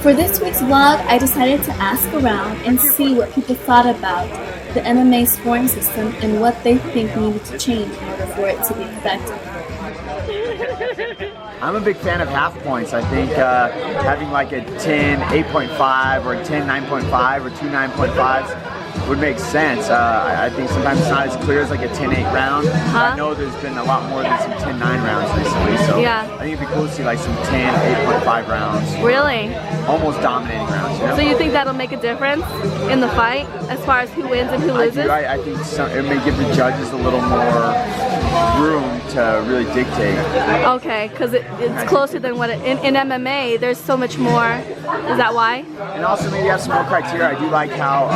For this week's vlog, I decided to ask around and see what people thought about the MMA scoring system and what they think needed to change in order for it to be effective. I'm a big fan of half points. I think having like a 10 8.5 or a 10 9.5 or 2 9.5s would make sense. I think sometimes it's not as clear as like a 10-8 round. I know there's been a lot more than some 10-9 rounds recently, so I think it'd be cool to see like some 10 8.5 rounds. Really? Almost dominating rounds. You know? So you think that'll make a difference in the fight as far as who wins and who loses? I think it may give the judges a little more room to really dictate. Okay, because it's closer than what in MMA there's so much more. Is that why? And also maybe have some more criteria. I do like how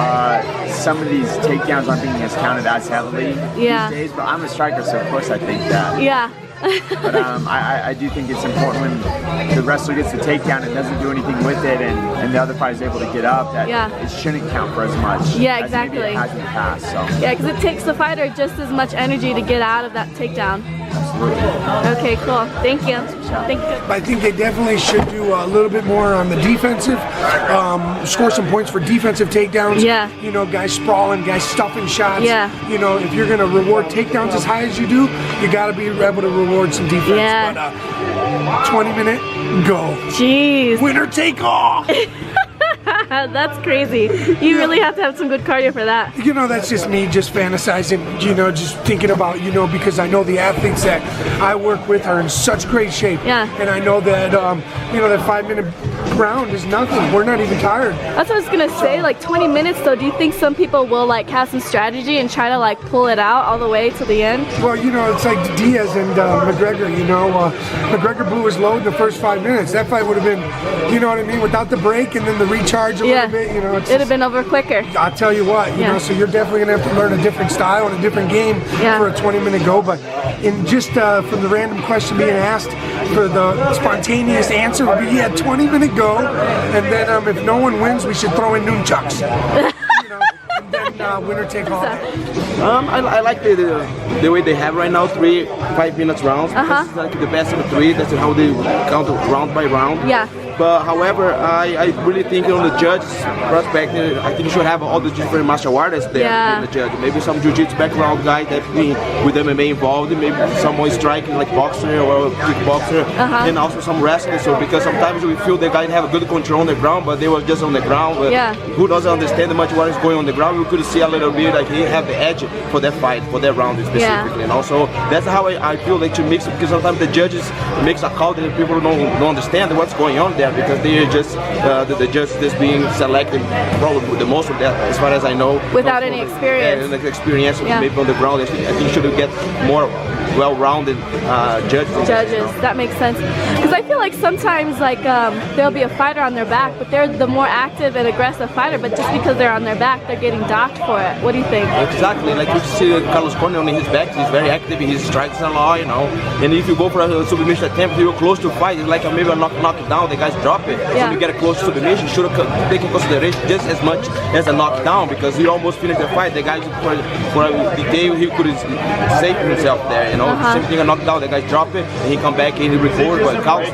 some of these takedowns aren't being counted as heavily these days, but I'm a striker, so of course I think that. Yeah. But I do think it's important when the wrestler gets the takedown and doesn't do anything with it, and the other fighter is able to get up, that it shouldn't count for as much. Yeah, exactly. As maybe it has in the past. So. Yeah, because it takes the fighter just as much energy to get out of that takedown. Absolutely. Okay, cool. Thank you. Thank you. I think they definitely should do a little bit more on the defensive, score some points for defensive takedowns. Yeah. You know, guys sprawling, guys stuffing shots. Yeah. You know, if you're going to reward takedowns as high as you do, you got to be able to reward some defense. Yeah. But 20-minute, go. Jeez. Winner take all. That's crazy. You really have to have some good cardio for that. You know, that's just me just fantasizing, you know, just thinking about, you know, because I know the athletes that I work with are in such great shape. Yeah. And I know that, you know, that 5-minute round is nothing. We're not even tired. That's what I was going to say, like 20 minutes though, do you think some people will like have some strategy and try to like pull it out all the way to the end? Well, you know, it's like Diaz and McGregor, you know. McGregor blew his load in the first 5 minutes. That fight would have been, you know what I mean, without the break and then the recharge a little bit, you know. It'd have been over quicker. I'll tell you what, you know, so you're definitely going to have to learn a different style and a different game for a 20-minute go. But in just from the random question being asked, for the spontaneous answer would be, 20-minute go. And then if no one wins, we should throw in nunchucks. You know, and then winner take all. I like the way they have right now, 3 5-minute rounds. It's like the best of the 3. That's how they count round by round. Yeah. But however, I really think on the judge's perspective, I think you should have all the different martial artists there in the judge. Maybe some jiu-jitsu background guy that with MMA involved, maybe someone striking like boxer or kickboxer, and also some wrestlers. So because sometimes we feel the guy have a good control on the ground, but they were just on the ground. But who doesn't understand much what is going on the ground? We could see a little bit like he have the edge for that fight, for that round specifically. And also that's how I feel like to mix, because sometimes the judges makes a call that people don't understand what's going on there, because they are just the judge is being selected probably the most of that, as far as I know, without any experience. And the experience maybe on the ground. I think should get more well-rounded judges. That makes sense, because I feel like sometimes like there'll be a fighter on their back, but they're the more active and aggressive fighter, but just because they're on their back, they're getting docked for it. What do you think? Exactly, like you see Carlos Corne on his back, he's very active, he strikes a lot, you know, and if you go for a submission attempt, you're close to fight, it's like maybe a knockdown, the guys drop it. So you get a close submission, should take in consideration just as much as a knockdown, because you almost finish the fight, the guy for the day he could save himself there, you know. Same thing, a knockdown, the guys drop it, and he come back and he record, but counts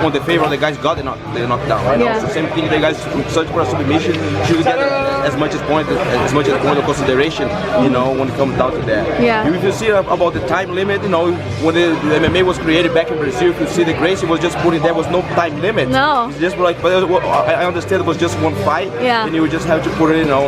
on the favor of the guys got the knockdown. You know? So same thing, the guys search for a submission, should get as much as point of consideration, you know, when it comes down to that. If you see about the time limit, you know, when the MMA was created back in Brazil, if you see the Gracie was just putting, there was no time limit. No. It's just like, but I understand it was just one fight, and you would just have to put, you know,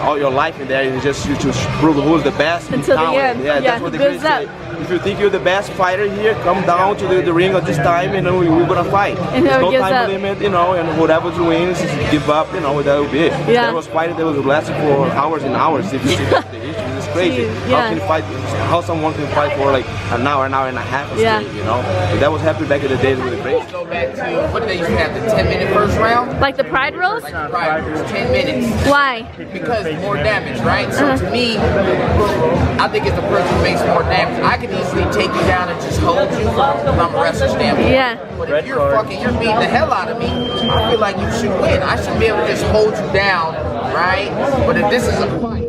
all your life in there, and just you to prove who's the best until the end. That's what the Gracie say. If you think you're the best fighter here, come down to the ring at this time, and we're gonna fight. And there's no time up. limit, you know, and whoever wins, give up, you know, that will be it. There was fighting that was lasting for hours and hours. If you see that, it's crazy. How can you fight? How someone can fight for like an hour and a half straight, you know? But that was happening back in the days with the Gracie. Go back to what did they used to have, the 10-minute first round? Like the pride rules? Like the pride rules, 10 minutes. Why? Because more damage, right? So to me, I think it's the person who makes more damage. I can easily take you down and just hold you from a wrestler standpoint. But if you're beating the hell out of me, I feel like you should win. I should be able to just hold you down, right? But if this is a fight,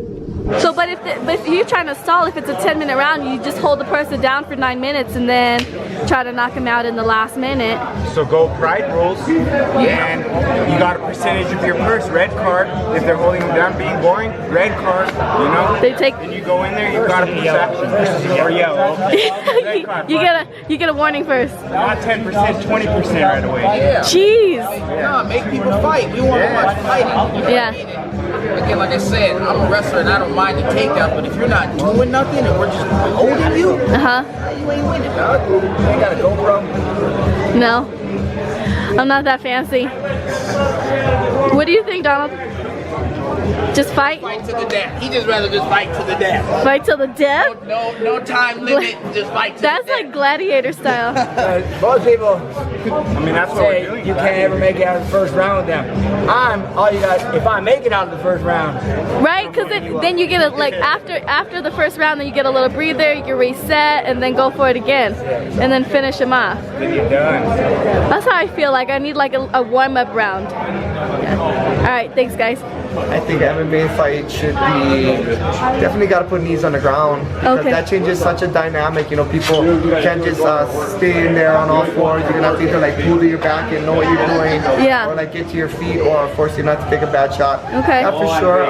So, but if you're trying to stall, if it's a 10-minute round, you just hold the person down for 9 minutes and then try to knock him out in the last minute. So go pride rules, and you got a percentage of your purse. Red card if they're holding them down, being boring. Red card, you know. They take. And you go in there, you got a perception or yellow. Red card, you get a warning first. not 10%, 20% right away. Yeah. Jeez. No, make people fight. We want to watch fighting. Yeah. Again, like I said, I'm a wrestler and I don't mind the takedown, but if you're not doing nothing and we're just holding you, you ain't winning, dog. You ain't got a GoPro. No, I'm not that fancy. What do you think, Donald? Just fight? Fight to the death. He just rather just fight to the death. Fight till the death? No time limit. Just fight to That's the death. like gladiator style. Most people I mean, that's what say we're doing. you can't ever make it out of the first round with them. All you got, if I make it out of the first round. Right? Because then you get a, like, after the first round, then you get a little breather, you can reset, and then go for it again. And then finish him off. Then you're done. That's how I feel like. I need like a warm-up round. Yeah. All right, thanks guys. I think MMA fight should be definitely got to put knees on the ground because that changes such a dynamic. You know, people can't just stay in there on all fours. You're gonna have to either like pull to your back and know what you're doing, or like get to your feet, or force you not to take a bad shot. Okay. That for sure.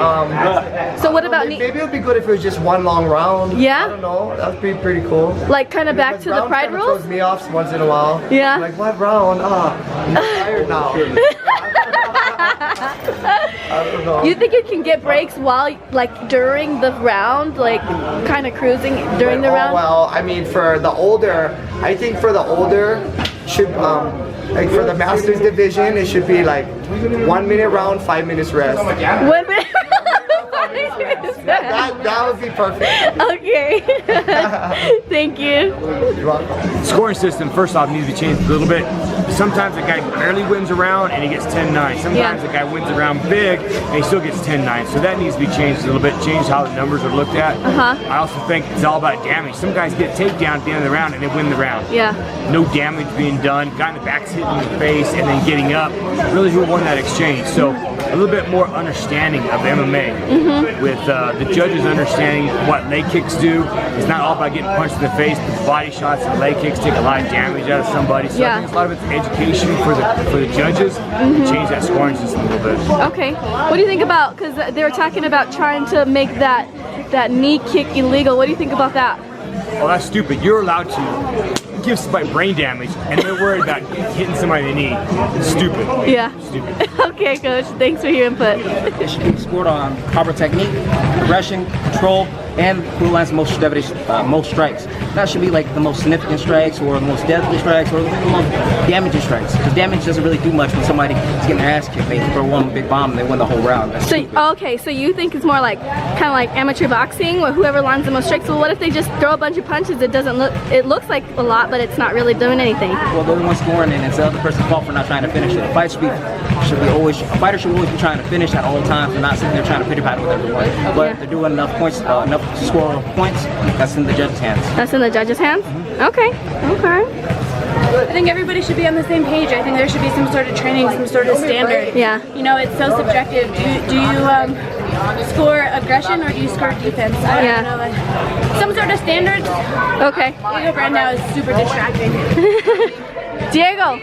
So what about maybe it would be good if it was just one long round. Yeah. I don't know. That would be pretty cool. Like kind of back to the pride rules? Throws me off once in a while. Yeah. Like what round? I'm tired now. I don't know. You think you can get breaks while, like, during the round, like, kind of cruising during the round? Well, I mean, for the older, I think for the older, should like for the Masters division, it should be like 1 minute round, 5 minutes rest. 1 minute. That would be perfect. Okay. Thank you. You're welcome. Scoring system, first off, needs to be changed a little bit. Sometimes a guy barely wins a round and he gets 10-9. Sometimes a guy wins a round big and he still gets 10-9. So that needs to be changed a little bit, change how the numbers are looked at. I also think it's all about damage. Some guys get a takedown at the end of the round and they win the round. Yeah. No damage being done, guy in the back's hitting in the face and then getting up. Really who won that exchange. So a little bit more understanding of MMA with the judges understanding what leg kicks do. It's not all about getting punched in the face, but body shots and leg kicks take a lot of damage out of somebody. So I think a lot of it's education for the judges to change that scoring system a little bit. Okay. What do you think about, because they were talking about trying to make that knee kick illegal. What do you think about that? Oh, that's stupid. You're allowed to give somebody brain damage and they're worried about hitting somebody in the knee. It's stupid. Yeah. Stupid. Okay, Coach. Thanks for your input. It should be scored on proper technique, aggression, control, and who lands most strikes. That should be like the most significant strikes, or the most deadly strikes, or the most damaging strikes. Because damage doesn't really do much when somebody is getting their ass kicked. They throw one big bomb and they win the whole round. That's stupid. Okay, so you think it's more like kind of like amateur boxing, where whoever lands the most strikes. Well, what if they just throw a bunch of punches? It doesn't look. It looks like a lot, but it's not really doing anything. Well, they're the one scoring, and it's the other person's fault for not trying to finish it. A fighter should always be trying to finish at all times, and not sitting there trying to pity-pat with everyone. But they're doing enough points, enough to score points. That's in the judges' hands. That's in the judges' hands? Okay. Okay. I think everybody should be on the same page. I think there should be some sort of training, some sort of standard. Yeah. You know, it's so subjective. Do you score aggression or do you score defense? I don't know. Like, some sort of standard. Okay. Diego right now is super distracting. Diego,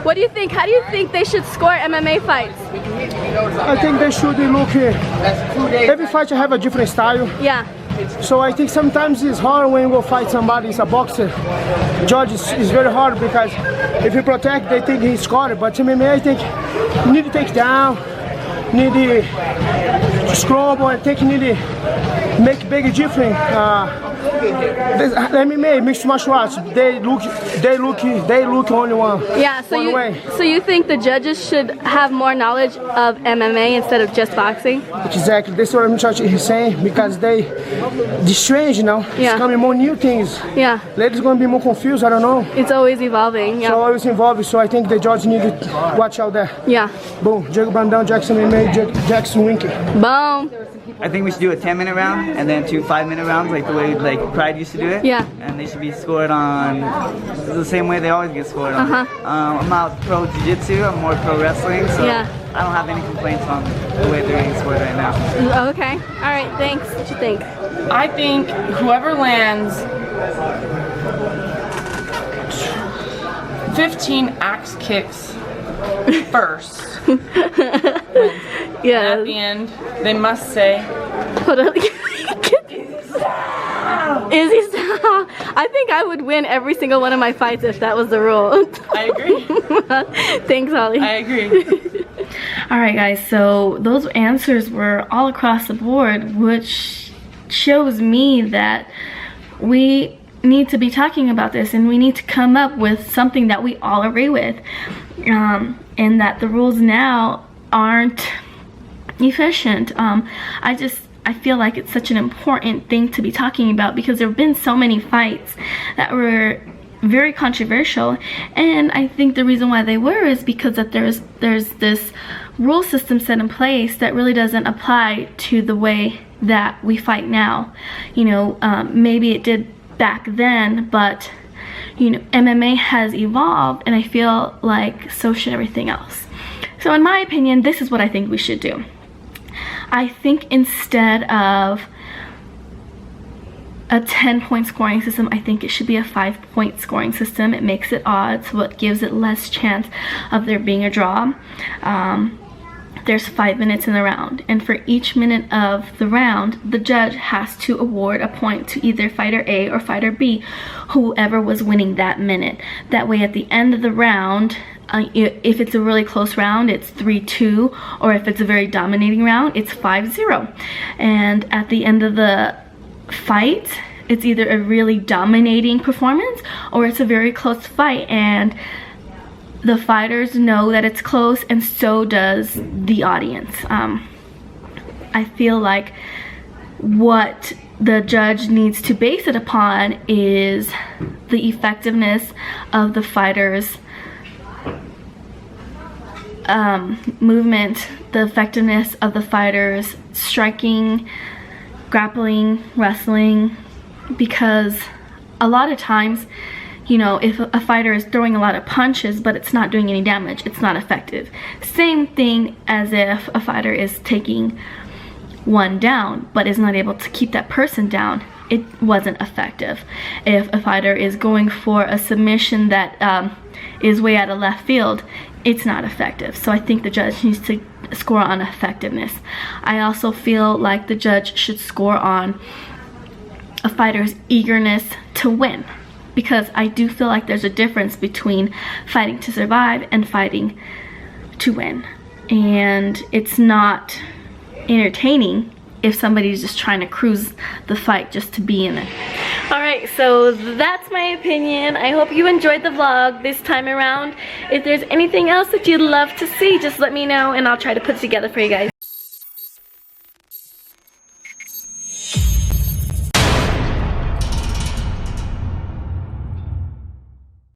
what do you think? How do you think they should score MMA fights? I think they should look. Every fighter have a different style. Yeah. So I think sometimes it's hard when you go fight somebody, it's a boxer. Judges is very hard because if you protect, they think he scored. But MMA, I think you need to take down, need to scrabble, I think you need to make big difference. MMA, mixed martial arts, they look only one. Yeah, so you think the judges should have more knowledge of MMA instead of just boxing? Exactly, that's what I'm trying to saying, because the strange, you know, it's coming more new things. Yeah. Ladies gonna be more confused, I don't know. It's always evolving, yeah. So always evolving, so I think the judges need to watch out there. Yeah. Boom, Diego Brandão, Jackson-Wink MMA, Boom. I think we should do a 10-minute round and then 2 5-minute rounds, like the way Pride used to do it. Yeah. And they should be scored on the same way they always get scored on. I'm not pro jiu-jitsu, I'm more pro wrestling, so I don't have any complaints on the way they're being scored right now. Okay. All right. Thanks. What you think? I think whoever lands 15 axe kicks first. Yeah. At the end, they must say, hold on. Izzy, stop. I think I would win every single one of my fights if that was the rule. I agree. Thanks, Holly. I agree. Alright guys, so those answers were all across the board, which shows me that we need to be talking about this and we need to come up with something that we all agree with. And that the rules now aren't efficient. I feel like it's such an important thing to be talking about because there have been so many fights that were very controversial, and I think the reason why they were is because that there's this rule system set in place that really doesn't apply to the way that we fight now. You know, maybe it did back then, but you know, MMA has evolved, and I feel like so should everything else. So in my opinion, this is what I think we should do. I think instead of a 10-point scoring system, I think it should be a 5-point scoring system. It makes it odd, so it gives it less chance of there being a draw. There's 5 minutes in the round, and for each minute of the round, the judge has to award a point to either fighter A or fighter B, whoever was winning that minute. That way at the end of the round, if it's a really close round, it's 3-2, or if it's a very dominating round, it's 5-0. And at the end of the fight, it's either a really dominating performance or it's a very close fight, and the fighters know that it's close, and so does the audience. I feel like what the judge needs to base it upon is the effectiveness of the fighters' movement, the effectiveness of the fighters striking, grappling, wrestling, because a lot of times, you know, if a fighter is throwing a lot of punches but it's not doing any damage, it's not effective. Same thing as if a fighter is taking one down but is not able to keep that person down, it wasn't effective. If a fighter is going for a submission that is way out of left field, it's not effective. So I think the judge needs to score on effectiveness. I also feel like the judge should score on a fighter's eagerness to win, because I do feel like there's a difference between fighting to survive and fighting to win. And it's not entertaining if somebody's just trying to cruise the fight just to be in it. Alright, so that's my opinion. I hope you enjoyed the vlog this time around. If there's anything else that you'd love to see, just let me know and I'll try to put it together for you guys.